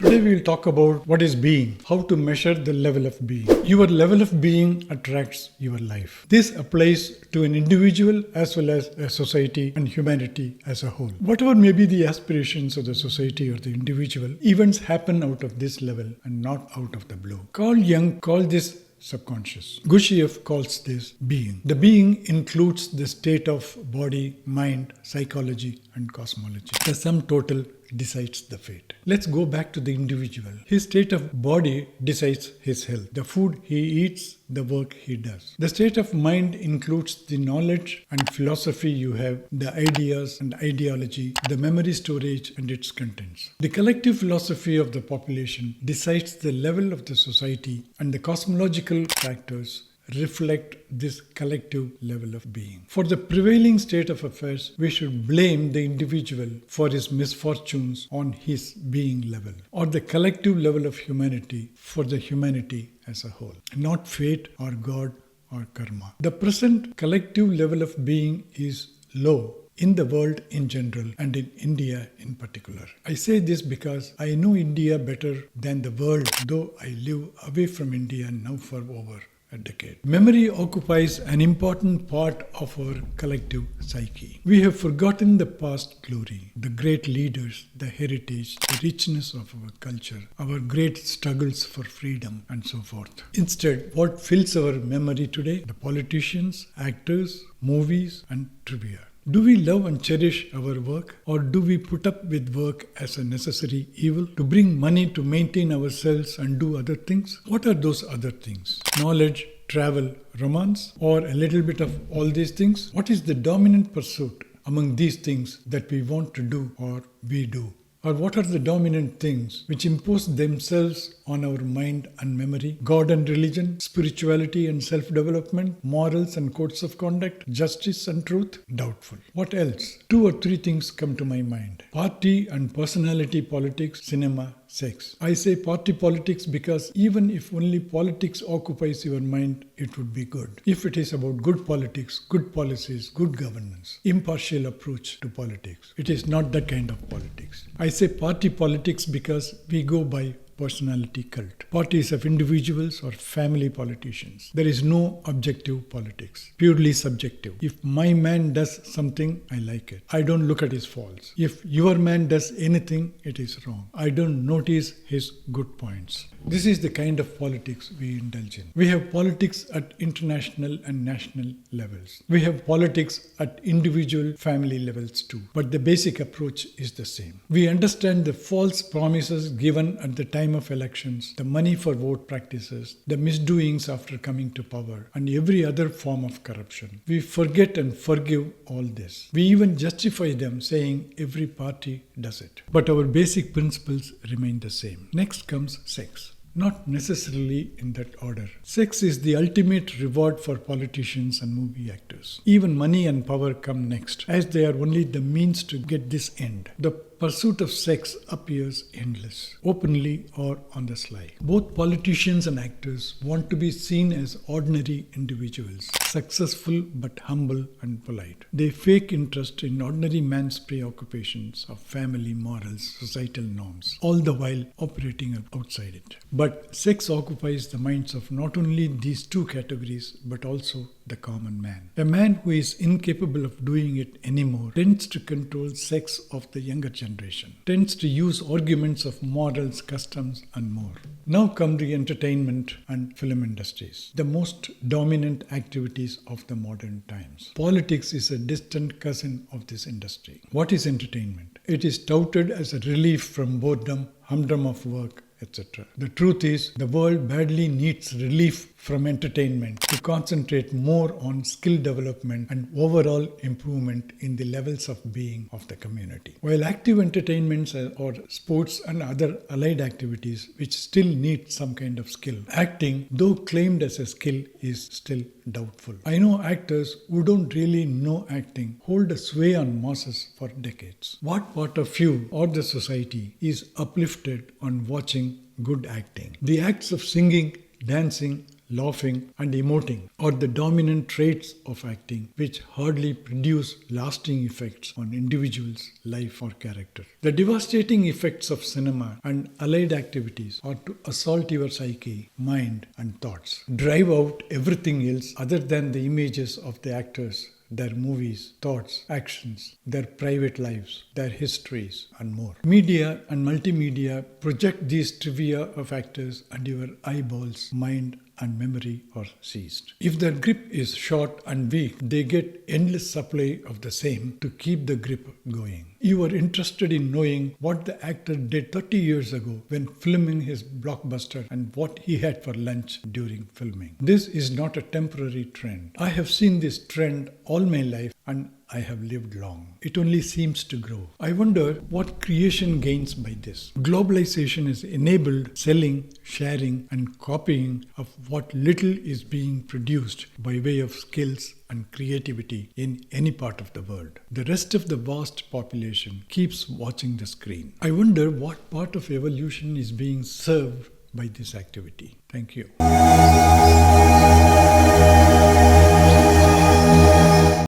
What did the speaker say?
Today we will talk about what is being, how to measure the level of being. Your level of being attracts your life. This applies to an individual as well as a society and humanity as a whole. Whatever may be the aspirations of the society or the individual, events happen out of this level and not out of the blue. Carl Jung called this subconscious. Gurdjieff calls this being. The being includes the state of body, mind, psychology, and cosmology. The sum total decides the fate. Let's go back to the individual. His state of body decides his health. The food he eats, the work he does. The state of mind includes the knowledge and philosophy you have, the ideas and ideology, the memory storage and its contents. The collective philosophy of the population decides the level of the society, and the cosmological factors reflect this collective level of being. For the prevailing state of affairs, we should blame the individual for his misfortunes on his being level, or the collective level of humanity for the humanity as a whole, not fate or God or karma. The present collective level of being is low in the world in general and in India in particular. I say this because I know India better than the world, though I live away from India now for over a decade. Memory occupies an important part of our collective psyche. We have forgotten the past glory, the great leaders, the heritage, the richness of our culture, our great struggles for freedom, and so forth. Instead, what fills our memory today? The politicians, actors, movies, and trivia. Do we love and cherish our work, or do we put up with work as a necessary evil to bring money to maintain ourselves and do other things? What are those other things? Knowledge, travel, romance, or a little bit of all these things? What is the dominant pursuit among these things that we want to do or we do? Or what are the dominant things which impose themselves on our mind and memory? God and religion, spirituality and self-development, morals and codes of conduct, justice and truth? Doubtful. What else? 2 or 3 things come to my mind. Party and personality politics, cinema, sex. I say party politics because even if only politics occupies your mind, it would be good. If it is about good politics, good policies, good governance, impartial approach to politics, it is not that kind of politics. I say party politics because we go by personality cult. Parties of individuals or family politicians. There is no objective politics, purely subjective. If my man does something, I like it. I don't look at his faults. If your man does anything, it is wrong. I don't notice his good points. This is the kind of politics we indulge in. We have politics at international and national levels. We have politics at individual family levels too. But the basic approach is the same. We understand the false promises given at the time of elections, the money for vote practices, the misdoings after coming to power, and every other form of corruption. We forget and forgive all this. We even justify them, saying every party does it. But our basic principles remain the same. Next comes sex. Not necessarily in that order. Sex is the ultimate reward for politicians and movie actors. Even money and power come next, as they are only the means to get this end. The pursuit of sex appears endless, openly or on the sly. Both politicians and actors want to be seen as ordinary individuals, successful but humble and polite. They fake interest in ordinary man's preoccupations of family, morals, societal norms, all the while operating outside it. But sex occupies the minds of not only these 2 categories, but also the common man. A man who is incapable of doing it anymore tends to control sex of the younger generation, tends to use arguments of morals, customs, and more. Now come the entertainment and film industries, the most dominant activities of the modern times. Politics is a distant cousin of this industry. What is entertainment? It is touted as a relief from boredom, humdrum of work, etc. The truth is, the world badly needs relief from entertainment to concentrate more on skill development and overall improvement in the levels of being of the community. While active entertainments or sports and other allied activities which still need some kind of skill, acting, though claimed as a skill, is still doubtful. I know actors who don't really know acting hold a sway on masses for decades. What part of you or the society is uplifted on watching good acting? The acts of singing, dancing, laughing, and emoting are the dominant traits of acting, which hardly produce lasting effects on individuals' life or character. The devastating effects of cinema and allied activities are to assault your psyche, mind, and thoughts, drive out everything else other than the images of the actors, their movies, thoughts, actions, their private lives, their histories, and more. Media and multimedia project these trivia of actors, and your eyeballs, mind, and memory are seized. If their grip is short and weak, they get endless supply of the same to keep the grip going. You are interested in knowing what the actor did 30 years ago when filming his blockbuster and what he had for lunch during filming. This is not a temporary trend. I have seen this trend all my life and I have lived long. It only seems to grow. I wonder what creation gains by this. Globalization has enabled selling, sharing, and copying of what little is being produced by way of skills and creativity in any part of the world. The rest of the vast population keeps watching the screen. I wonder what part of evolution is being served by this activity. Thank you.